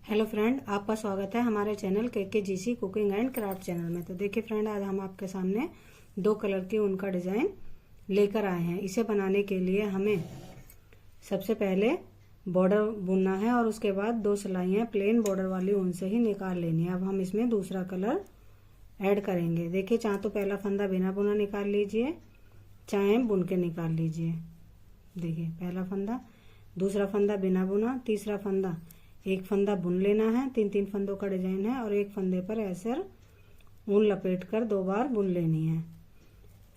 Hello friend, आपका स्वागत है हमारे channel KKGC cooking and craft channel में। तो देखिए फ्रेंड, आज हम आपके सामने दो कलर की ऊन का डिज़ाइन लेकर आए हैं। इसे बनाने के लिए हमें सबसे पहले बॉर्डर बुनना है और उसके बाद दो सिलाइयाँ प्लेन बॉर्डर वाली ऊन से ही निकाल लेनी है। अब हम इसमें दूसरा कलर ऐड करेंगे। देखिए, चाहे तो पहला फंदा बिना बुना निकाल लीजिए, चाहे बुन के निकाल लीजिए। देखिए, पहला फंदा, दूसरा फंदा बिना बुना, तीसरा फंदा, एक फंदा बुन लेना है। तीन तीन फंदों का डिजाइन है और एक फंदे पर ऐसे ऊन लपेट कर दो बार बुन लेनी है।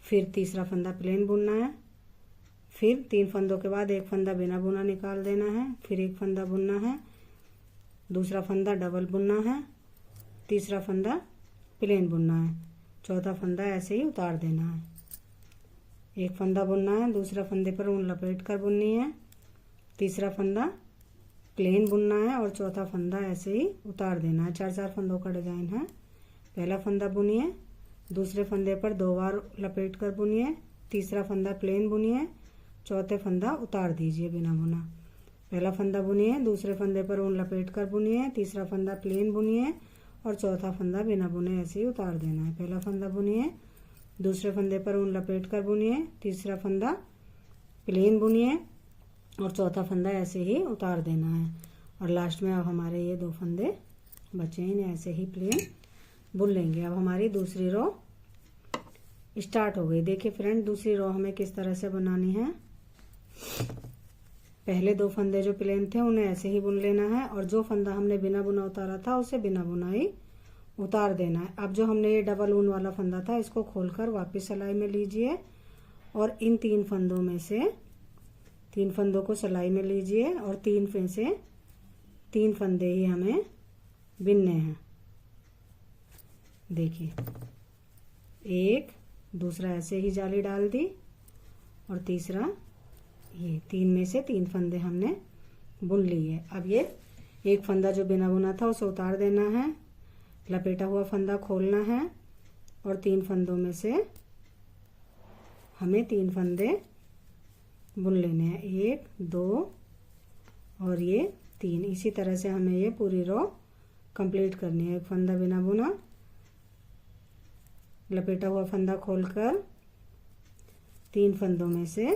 फिर तीसरा फंदा प्लेन बुनना है। फिर तीन फंदों के बाद एक फंदा बिना बुना निकाल देना है। फिर एक फंदा बुनना है, दूसरा फंदा डबल बुनना है, तीसरा फंदा प्लेन बुनना है, चौथा फंदा ऐसे ही उतार देना है। एक फंदा बुनना है, दूसरा फंदे पर ऊन लपेट कर बुननी है, तीसरा फंदा प्लेन बुनना है और चौथा फंदा ऐसे ही उतार देना है। चार चार फंदों का डिजाइन है। पहला फंदा बुनिए, दूसरे फंदे पर दो बार लपेट कर बुनिए, तीसरा फंदा प्लेन बुनिए, चौथे फंदा उतार दीजिए बिना बुना। पहला फंदा बुनिए, दूसरे फंदे पर ऊन लपेट कर बुनिए, तीसरा फंदा प्लेन बुनिए और चौथा फंदा बिना बुने ऐसे ही उतार देना है। पहला फंदा बुनिए, दूसरे फंदे पर ऊन लपेट कर बुनिए, तीसरा फंदा प्लेन बुनिए और चौथा फंदा ऐसे ही उतार देना है। और लास्ट में अब हमारे ये दो फंदे बचे हैं, इन्हें ऐसे ही प्लेन बुन लेंगे। अब हमारी दूसरी रो स्टार्ट हो गई। देखिए फ्रेंड, दूसरी रो हमें किस तरह से बनानी है। पहले दो फंदे जो प्लेन थे उन्हें ऐसे ही बुन लेना है और जो फंदा हमने बिना बुना उतारा था उसे बिना बुनाई उतार देना है। अब जो हमने ये डबल ऊन वाला फंदा था इसको खोलकर वापस सिलाई में लीजिए और इन तीन फंदों में से तीन फंदों को सिलाई में लीजिए और तीन में से तीन फंदे ही हमें बिनने हैं। देखिए, एक, दूसरा ऐसे ही जाली डाल दी और तीसरा ये, तीन में से तीन फंदे हमने बुन लिए। अब ये एक फंदा जो बिना बुना था उसे उतार देना है, लपेटा हुआ फंदा खोलना है और तीन फंदों में से हमें तीन फंदे बुन लेने हैं। एक, दो और ये तीन। इसी तरह से हमें ये पूरी रो कंप्लीट करनी है। एक फंदा बिना बुना, लपेटा हुआ फंदा खोलकर तीन फंदों में से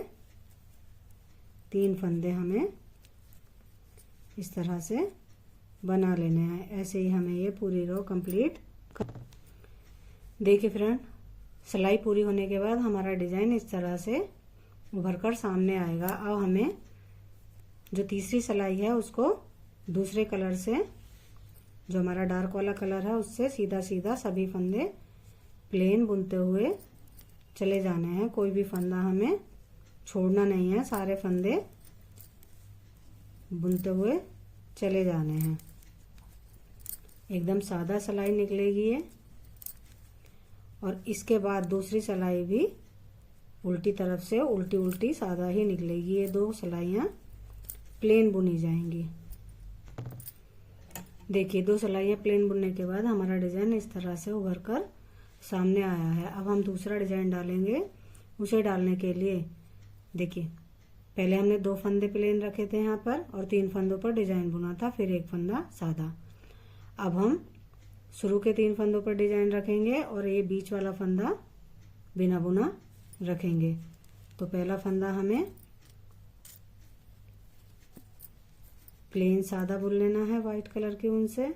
तीन फंदे हमें इस तरह से बना लेने हैं। ऐसे ही हमें ये पूरी रो कंप्लीट देखिए फ्रेंड, सिलाई पूरी होने के बाद हमारा डिजाइन इस तरह से उभर कर सामने आएगा। अब हमें जो तीसरी सिलाई है उसको दूसरे कलर से, जो हमारा डार्क वाला कलर है उससे सीधा सीधा सभी फंदे प्लेन बुनते हुए चले जाने हैं। कोई भी फंदा हमें छोड़ना नहीं है, सारे फंदे बुनते हुए चले जाने हैं। एकदम सादा सिलाई निकलेगी ये। और इसके बाद दूसरी सिलाई भी उल्टी तरफ से उल्टी उल्टी सादा ही निकलेगी। ये दो सिलाइयाँ प्लेन बुनी जाएंगी। देखिए, दो सिलाइयाँ प्लेन बुनने के बाद हमारा डिजाइन इस तरह से उभर कर सामने आया है। अब हम दूसरा डिजाइन डालेंगे। उसे डालने के लिए देखिए, पहले हमने दो फंदे प्लेन रखे थे यहाँ पर और तीन फंदों पर डिजाइन बुना था, फिर एक फंदा सादा। अब हम शुरू के तीन फंदों पर डिजाइन रखेंगे और ये बीच वाला फंदा बिना बुना रखेंगे। तो पहला फंदा हमें प्लेन सादा बुन लेना है वाइट कलर की ऊन से।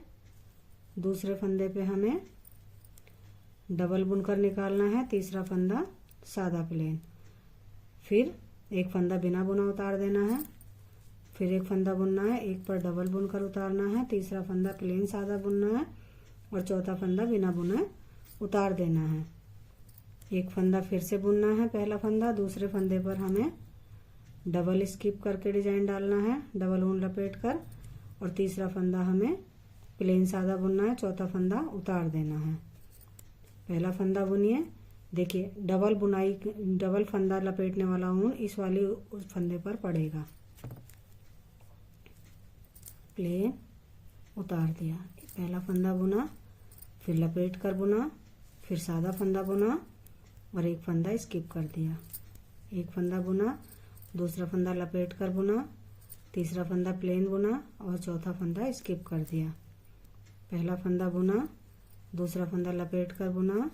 दूसरे फंदे पे हमें डबल बुनकर निकालना है, तीसरा फंदा सादा प्लेन। फिर एक फंदा बिना बुना उतार देना है, फिर एक फंदा बुनना है, एक पर डबल बुनकर उतारना है, तीसरा फंदा प्लेन सादा बुनना है और चौथा फंदा बिना बुने उतार देना है। एक फंदा फिर से बुनना है, पहला फंदा, दूसरे फंदे पर हमें डबल स्किप करके डिजाइन डालना है, डबल ऊन लपेट कर, और तीसरा फंदा हमें प्लेन सादा बुनना है, चौथा फंदा उतार देना है। पहला फंदा बुनिए। देखिए, डबल बुनाई, डबल फंदा लपेटने वाला ऊन इस वाली उस फंदे पर पड़ेगा। प्लेन उतार दिया, पहला फंदा बुना, फिर लपेट कर बुना, फिर सादा फंदा बुना और एक फंदा स्किप कर दिया। एक फंदा बुना, दूसरा फंदा लपेट कर बुना, तीसरा फंदा प्लेन बुना और चौथा फंदा स्किप कर दिया। पहला फंदा बुना, दूसरा फंदा लपेट कर बुना,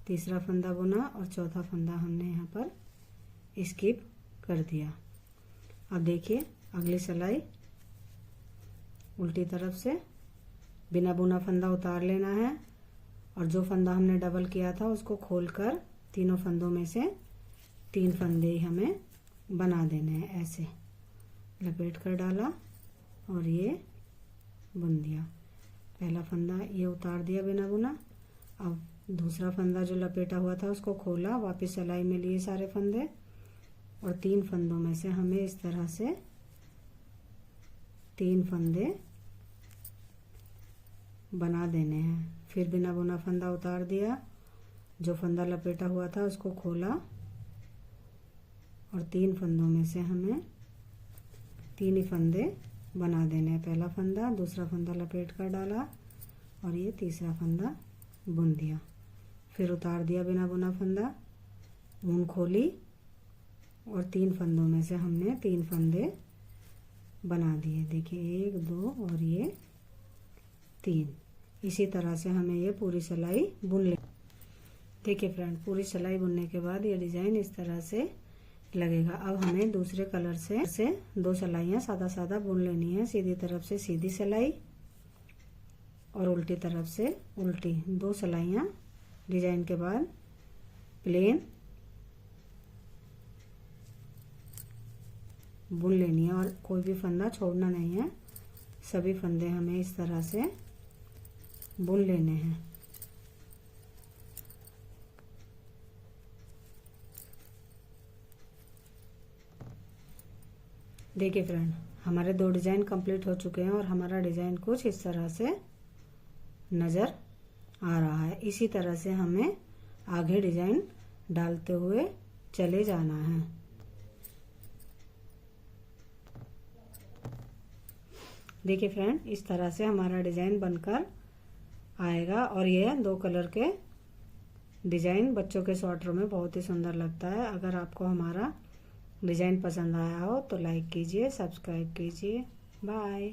तीसरा फंदा बुना और चौथा फंदा हमने यहाँ पर स्किप कर दिया। अब देखिए अगली सिलाई उल्टी तरफ से बिना बुना फंदा उतार लेना है और जो फंदा हमने डबल किया था उसको खोलकर तीनों फंदों में से 3 फंदे ही हमें बना देने हैं। ऐसे लपेट कर डाला और ये बुन दिया। पहला फंदा ये उतार दिया बिना बुना। अब दूसरा फंदा जो लपेटा हुआ था उसको खोला, वापस सिलाई में लिए सारे फंदे और 3 फंदों में से हमें इस तरह से 3 फंदे बना देने हैं। फिर बिना बुना फंदा उतार दिया, जो फंदा लपेटा हुआ था उसको खोला और 3 फंदों में से हमें 3 ही फंदे बना देने हैं। पहला फंदा, दूसरा फंदा लपेट कर डाला और ये तीसरा फंदा बुन दिया। फिर उतार दिया बिना बुना फंदा, ऊन खोली और 3 फंदों में से हमने 3 फंदे बना दिए। देखिए 1 2 और ये 3। इसी तरह से हमें ये पूरी सिलाई बुन ले। देखिए फ्रेंड, पूरी सिलाई बुनने के बाद ये डिजाइन इस तरह से लगेगा। अब हमें दूसरे कलर से 2 सिलाइयाँ सादा सादा बुन लेनी है। सीधी तरफ से सीधी सिलाई और उल्टी तरफ से उल्टी, 2 सिलाइयाँ डिजाइन के बाद प्लेन बुन लेनी है और कोई भी फंदा छोड़ना नहीं है। सभी फंदे हमें इस तरह से बुन लेने हैं। देखिए फ्रेंड, हमारे 2 डिजाइन कंप्लीट हो चुके हैं और हमारा डिजाइन कुछ इस तरह से नजर आ रहा है। इसी तरह से हमें आगे डिजाइन डालते हुए चले जाना है। देखिए फ्रेंड, इस तरह से हमारा डिजाइन बनकर आएगा और यह 2 कलर के डिजाइन बच्चों के स्वेटर में बहुत ही सुंदर लगता है। अगर आपको हमारा डिजाइन पसंद आया हो तो लाइक कीजिए, सब्सक्राइब कीजिए। बाय।